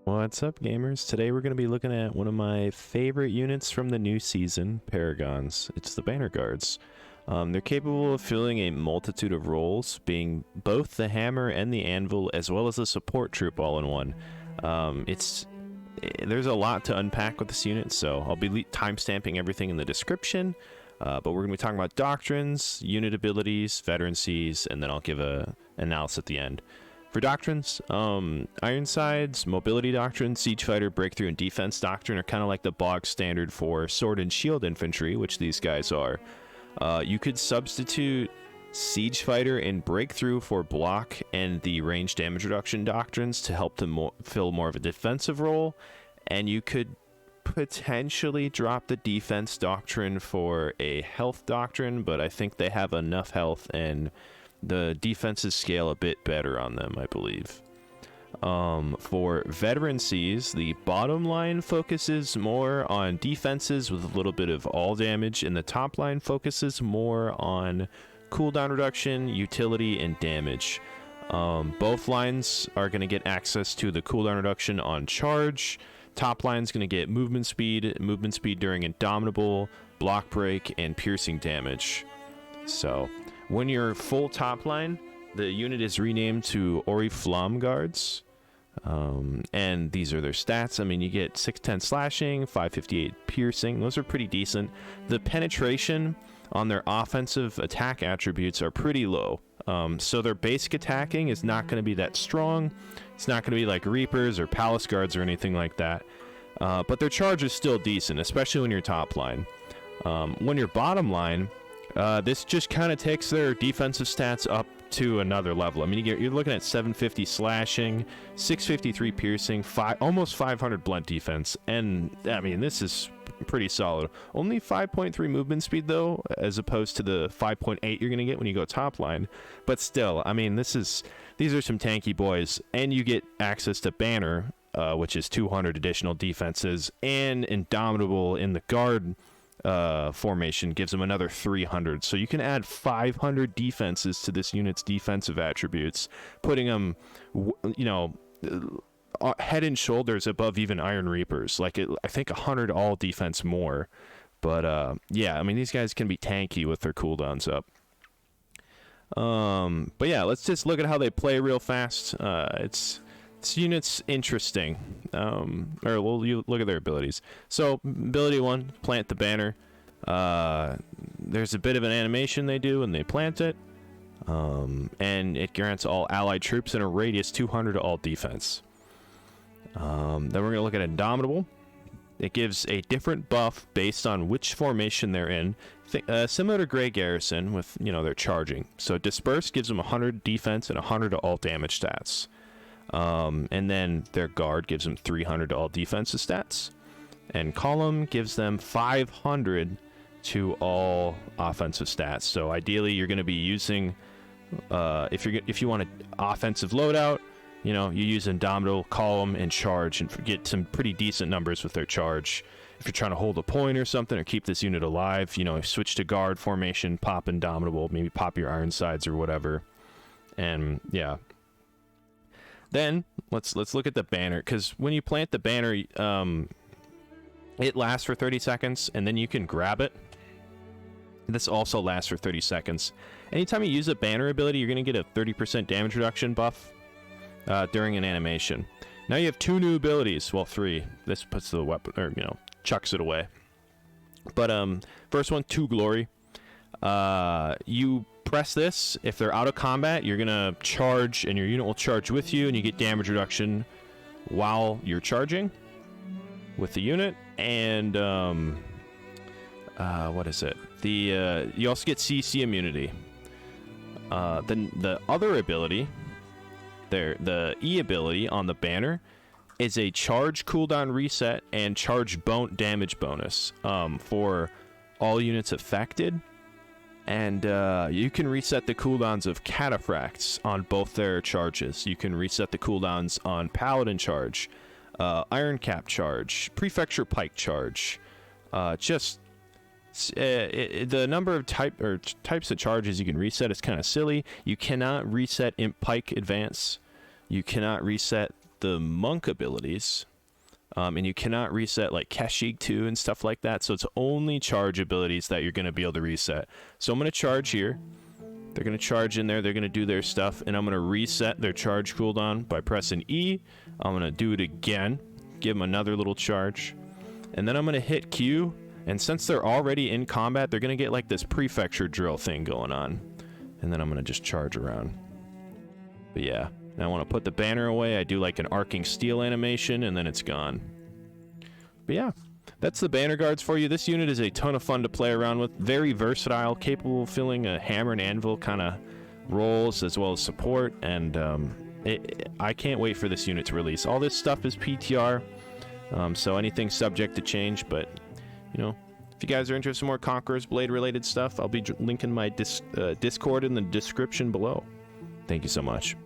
What's up, gamers? Today we're going to be looking at one of my favorite units from the new season, Paragons. It's the Banner Guards. They're capable of filling a multitude of roles, being both the hammer and the anvil, as well as a support troop all in one. There's a lot to unpack with this unit, so I'll be timestamping everything in the description. But we're going to be talking about Doctrines, unit abilities, Veterancies, and then I'll give an analysis at the end. For Doctrines, Ironsides, Mobility Doctrine, Siege Fighter, Breakthrough, and Defense Doctrine are kind of like the bog standard for Sword and Shield Infantry, which these guys are. You could substitute Siege Fighter and Breakthrough for block and the range damage reduction doctrines to help them fill more of a defensive role, and you could potentially drop the Defense Doctrine for a health doctrine, but I think they have enough health and the defenses scale a bit better on them, I believe. For Veterancies, the bottom line focuses more on defenses with a little bit of all damage, and the top line focuses more on cooldown reduction, utility, and damage. Both lines are going to get access to the cooldown reduction on charge. Top line's going to get movement speed during Indomitable, block break, and piercing damage. So when you're full top line, the unit is renamed to Oriflamme Guards, and these are their stats. I mean, you get 610 slashing, 558 piercing. Those are pretty decent. The penetration on their offensive attack attributes are pretty low, so their basic attacking is not going to be that strong. It's not going to be like Reapers or Palace Guards or anything like that, but their charge is still decent, especially when you're top line. When you're bottom line, this just kind of takes their defensive stats up to another level. I mean, you're looking at 750 slashing, 653 piercing, almost 500 blunt defense, and I mean, this is pretty solid. Only 5.3 movement speed though, as opposed to the 5.8 you're gonna get when you go top line. But still, I mean, these are some tanky boys, and you get access to Banner, which is 200 additional defenses, and Indomitable in the guard formation gives them another 300, so you can add 500 defenses to this unit's defensive attributes, putting them, head and shoulders above even Iron Reapers. I think 100 all defense more. But yeah, I mean, these guys can be tanky with their cooldowns up. But yeah, let's just look at how they play real fast. This unit's interesting. You look at their abilities. So, ability 1, plant the banner. There's a bit of an animation they do when they plant it. And it grants all allied troops in a radius 200 to all defense. Then we're going to look at Indomitable. It gives a different buff based on which formation they're in. Similar to Grey Garrison with, their charging. So, dispersed gives them 100 defense and 100 to all damage stats. And then their guard gives them 300 to all defensive stats, and column gives them 500 to all offensive stats. So ideally, you're going to be using, if you want an offensive loadout, you use Indomitable, column, and charge, and get some pretty decent numbers with their charge. If you're trying to hold a point or something, or keep this unit alive, switch to guard formation, pop Indomitable, maybe pop your Ironsides or whatever, and yeah. Then let's look at the banner, because when you plant the banner, it lasts for 30 seconds, and then you can grab it. This also lasts for 30 seconds. Anytime you use a banner ability, you're going to get a 30% damage reduction buff during an animation. Now you have 2 new abilities, well, 3. This puts the weapon, or chucks it away. But first one, 2 Glory. You press this. If they're out of combat, you're gonna charge, and your unit will charge with you, and you get damage reduction while you're charging with the unit. And what is it? You also get CC immunity. Then the other ability, the E ability on the banner, is a charge cooldown reset and charge damage bonus for all units affected. And you can reset the cooldowns of Cataphracts on both their charges. You can reset the cooldowns on Paladin charge, Iron Cap charge, Prefercture Pike charge. The number of types of charges you can reset is kind of silly. You cannot reset Imp Pike Advance. You cannot reset the monk abilities, and you cannot reset like Keshig 2 and stuff like that, so it's only charge abilities that you're going to be able to reset. So I'm going to charge here. They're going to charge in there, they're going to do their stuff, and I'm going to reset their charge cooldown by pressing E. I'm going to do it again, give them another little charge, and then I'm going to hit Q, and since they're already in combat, they're going to get like this prefecture drill thing going on, and then I'm going to just charge around. But yeah, now I want to put the banner away. I do like an arcing steel animation, and then it's gone. But yeah, that's the banner guards for you. This unit is a ton of fun to play around with. Very versatile, capable of filling a hammer and anvil kind of roles as well as support. And I can't wait for this unit to release. All this stuff is PTR, so anything's subject to change. But, you know, if you guys are interested in more Conqueror's Blade related stuff, I'll be linking my Discord in the description below. Thank you so much.